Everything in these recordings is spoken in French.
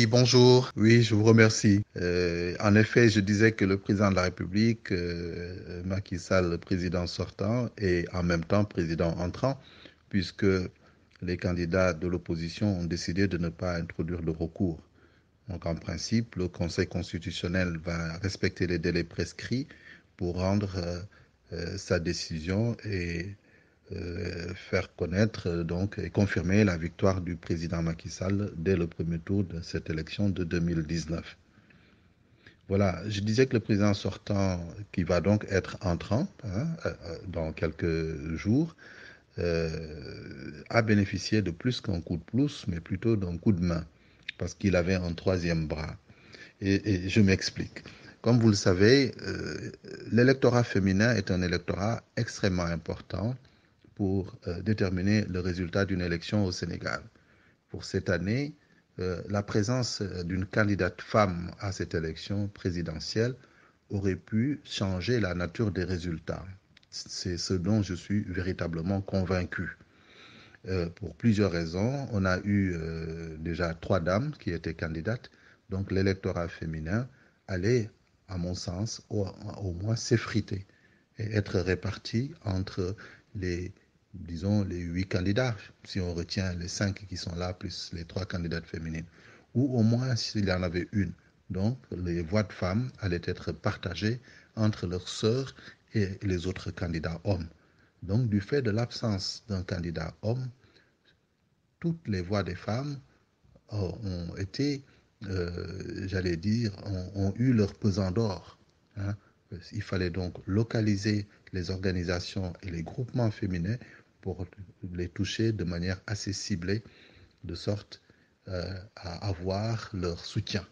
bonjour. Oui, je vous remercie. En effet, je disais que le président de la République, Macky Sall, le président sortant, est en même temps président entrant, puisque les candidats de l'opposition ont décidé de ne pas introduire de recours. Donc, en principe, le Conseil constitutionnel va respecter les délais prescrits pour rendre sa décision et faire connaître donc et confirmer la victoire du président Macky Sall dès le premier tour de cette élection de 2019. Voilà, je disais que le président sortant, qui va donc être entrant dans quelques jours, a bénéficié de plus qu'un coup de pouce, mais plutôt d'un coup de main, parce qu'il avait un troisième bras. Et je m'explique. Comme vous le savez, l'électorat féminin est un électorat extrêmement important pour déterminer le résultat d'une élection au Sénégal. Pour cette année, la présence d'une candidate femme à cette élection présidentielle aurait pu changer la nature des résultats. C'est ce dont je suis véritablement convaincu. Pour plusieurs raisons. On a eu déjà 3 dames qui étaient candidates, donc l'électorat féminin allait, à mon sens, au moins s'effriter et être réparti entre les, disons, les 8 candidats, si on retient les 5 qui sont là, plus les 3 candidates féminines, ou au moins s'il y en avait une. Donc, les voix de femmes allaient être partagées entre leurs sœurs et les autres candidats hommes. Donc, du fait de l'absence d'un candidat homme, toutes les voix des femmes ont été, j'allais dire, ont eu leur pesant d'or. Hein. Il fallait donc localiser les organisations et les groupements féminins pour les toucher de manière assez ciblée, de sorte à avoir leur soutien.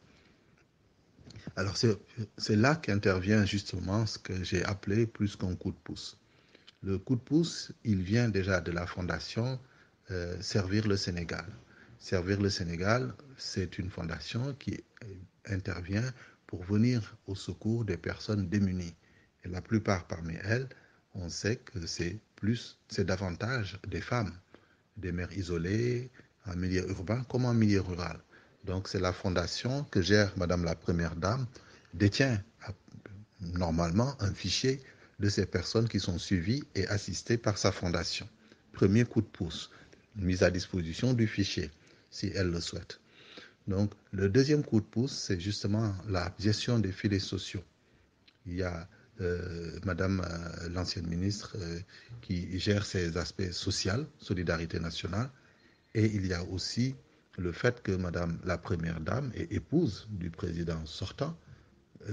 Alors c'est là qu'intervient justement ce que j'ai appelé plus qu'un coup de pouce. Le coup de pouce, il vient déjà de la fondation Servir le Sénégal. Servir le Sénégal, c'est une fondation qui intervient pour venir au secours des personnes démunies. Et la plupart parmi elles, on sait que c'est davantage des femmes, des mères isolées, en milieu urbain comme en milieu rural. Donc c'est la fondation que gère Madame la Première Dame, détient normalement un fichier de ces personnes qui sont suivies et assistées par sa fondation. Premier coup de pouce, mise à disposition du fichier, si elle le souhaite. Donc, le deuxième coup de pouce, c'est justement la gestion des filets sociaux. Il y a Madame l'ancienne ministre qui gère ces aspects sociaux, solidarité nationale, et il y a aussi le fait que Madame la Première Dame est épouse du président sortant,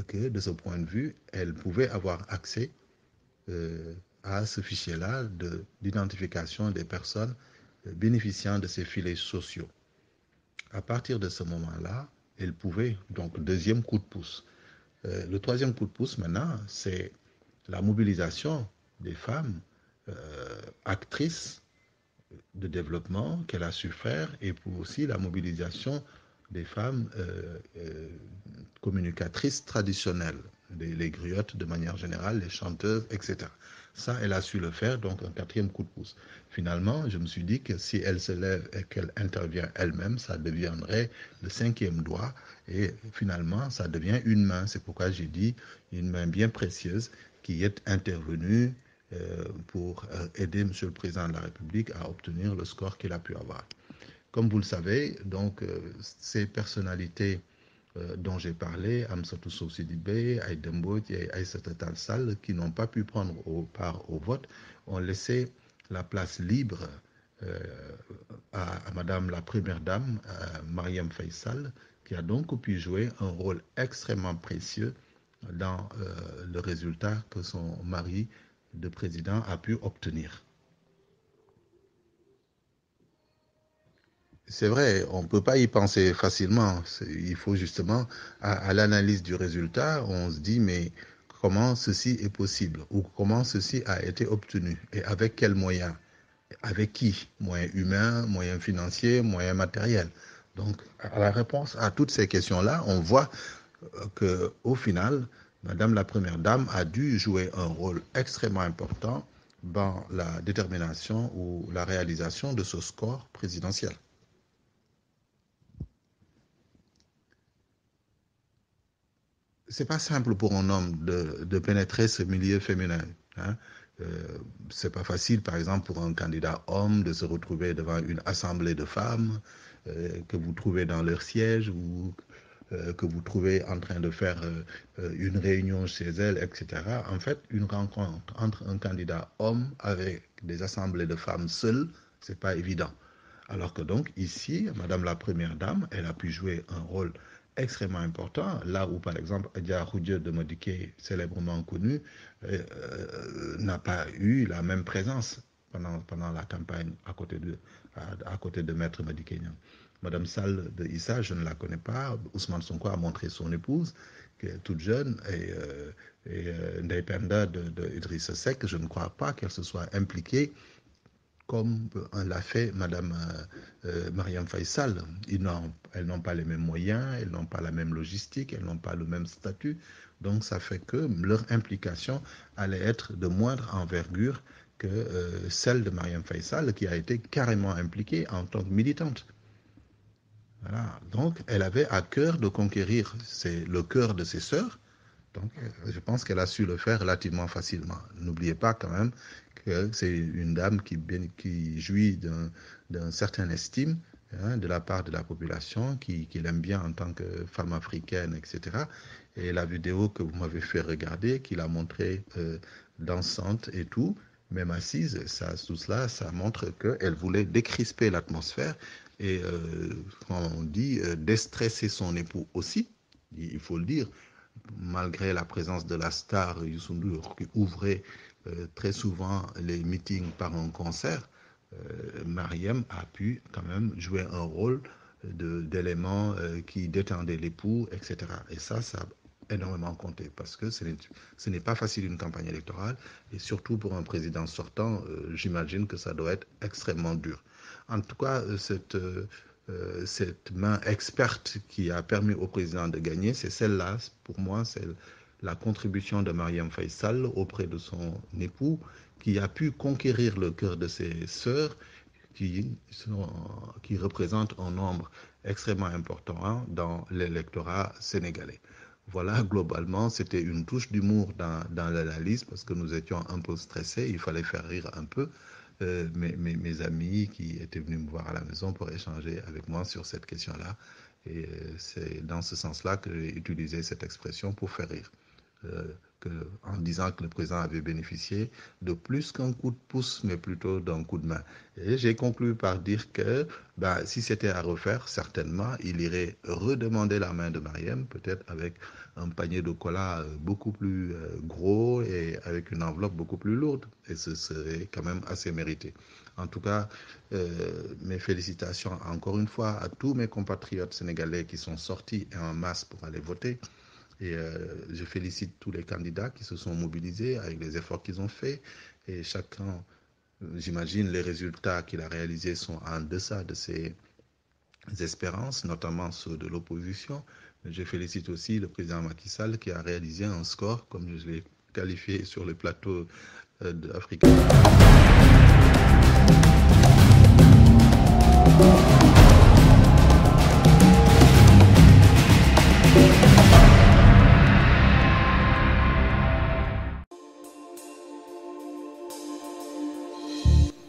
que de ce point de vue, elle pouvait avoir accès à ce fichier-là d'identification des personnes bénéficiant de ces filets sociaux. À partir de ce moment-là, elle pouvait, donc deuxième coup de pouce. Le troisième coup de pouce maintenant, c'est la mobilisation des femmes actrices de développement qu'elle a su faire et pour aussi la mobilisation des femmes communicatrices traditionnelles, les griottes de manière générale, les chanteuses, etc. Ça, elle a su le faire, donc un quatrième coup de pouce. Finalement, je me suis dit que si elle se lève et qu'elle intervient elle-même, ça deviendrait le cinquième doigt et finalement, ça devient une main. C'est pourquoi j'ai dit une main bien précieuse qui est intervenue pour aider M. le Président de la République à obtenir le score qu'il a pu avoir. Comme vous le savez, donc, ces personnalités dont j'ai parlé, Amsatou Sow Sidibé, Aïda Mbodj et Aïssata Tall Sall, qui n'ont pas pu prendre part au vote, ont laissé la place libre à Madame la Première Dame, Mariam Faye Sall, qui a donc pu jouer un rôle extrêmement précieux dans le résultat que son mari de président a pu obtenir. C'est vrai, on ne peut pas y penser facilement. Il faut justement, à l'analyse du résultat, on se dit, mais comment ceci est possible ou comment ceci a été obtenu et avec quels moyens, avec qui, moyens humains, moyens financiers, moyens matériels. Donc, à la réponse à toutes ces questions-là, on voit qu'au final, Madame la Première Dame a dû jouer un rôle extrêmement important dans la détermination ou la réalisation de ce score présidentiel. c'est pas simple pour un homme de pénétrer ce milieu féminin. Hein. C'est pas facile, par exemple, pour un candidat homme de se retrouver devant une assemblée de femmes que vous trouvez dans leur siège ou que vous trouvez en train de faire une réunion chez elles, etc. En fait, une rencontre entre un candidat homme avec des assemblées de femmes seules, c'est pas évident. Alors que donc ici, Madame la Première Dame, elle a pu jouer un rôle extrêmement important, là où par exemple Adja Khoudia de Modiké, célèbrement connue, n'a pas eu la même présence pendant la campagne à côté de Maître Madické Niang. Madame Sall de Issa, je ne la connais pas. Ousmane Sonko a montré son épouse, qui est toute jeune, et Ndeye Penda de Idrissa Seck, je ne crois pas qu'elle se soit impliquée comme l'a fait Madame Marième Faye Sall. Elles n'ont pas les mêmes moyens, elles n'ont pas la même logistique, elles n'ont pas le même statut. Donc ça fait que leur implication allait être de moindre envergure que celle de Marième Faye Sall, qui a été carrément impliquée en tant que militante. Voilà. Donc elle avait à cœur de conquérir le cœur de ses sœurs. Donc je pense qu'elle a su le faire relativement facilement. N'oubliez pas quand même que c'est une dame qui jouit d'un certain estime de la part de la population, qui l'aime bien en tant que femme africaine, etc. Et la vidéo que vous m'avez fait regarder, qu'il a montrée dansante et tout, même assise, tout cela, ça montre qu'elle voulait décrisper l'atmosphère et, comme on dit, déstresser son époux aussi, il faut le dire, malgré la présence de la star Youssou N'Dour qui ouvrait très souvent les meetings par un concert, Marième a pu quand même jouer un rôle d'élément qui détendait l'époux, etc. Et ça a énormément compté parce que ce n'est pas facile une campagne électorale et surtout pour un président sortant, j'imagine que ça doit être extrêmement dur. En tout cas, cette main experte qui a permis au président de gagner, c'est celle-là, pour moi, c'est la contribution de Marième Faye Sall auprès de son époux, qui a pu conquérir le cœur de ses sœurs, qui représentent un nombre extrêmement important dans l'électorat sénégalais. Voilà, globalement, c'était une touche d'humour dans l'analyse parce que nous étions un peu stressés, il fallait faire rire un peu. Mes amis qui étaient venus me voir à la maison pour échanger avec moi sur cette question-là. Et c'est dans ce sens-là que j'ai utilisé cette expression pour faire rire. En disant que le président avait bénéficié de plus qu'un coup de pouce, mais plutôt d'un coup de main. Et j'ai conclu par dire que si c'était à refaire, certainement, il irait redemander la main de Marième, peut-être avec un panier de cola beaucoup plus gros et avec une enveloppe beaucoup plus lourde. Et ce serait quand même assez mérité. En tout cas, mes félicitations encore une fois à tous mes compatriotes sénégalais qui sont sortis en masse pour aller voter. Et je félicite tous les candidats qui se sont mobilisés avec les efforts qu'ils ont faits. Et chacun, j'imagine, les résultats qu'il a réalisés sont en deçà de ses espérances, notamment ceux de l'opposition. Je félicite aussi le président Macky Sall qui a réalisé un score, comme je l'ai qualifié sur le plateau d'Africa.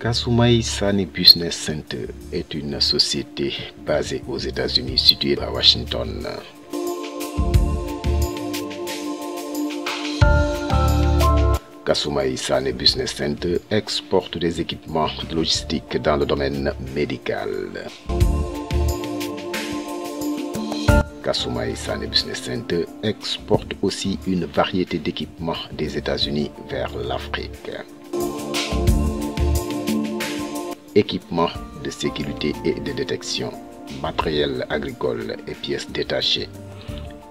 Kasumai Sane Business Center est une société basée aux États-Unis, située à Washington. Kasumai Sane Business Center exporte des équipements de logistique dans le domaine médical. Kasumai Sane Business Center exporte aussi une variété d'équipements des États-Unis vers l'Afrique. Équipements de sécurité et de détection, matériel agricole et pièces détachées,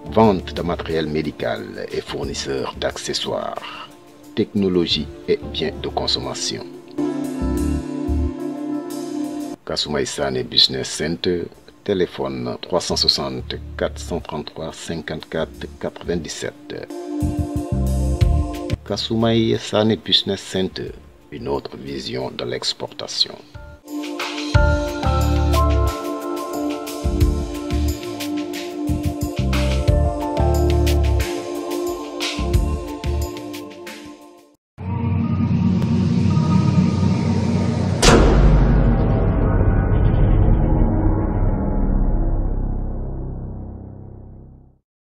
vente de matériel médical et fournisseurs d'accessoires, technologie et biens de consommation. Kasumai Sane Business Center, téléphone 360 433 54 97. Kasumai Sane Business Center, une autre vision de l'exportation.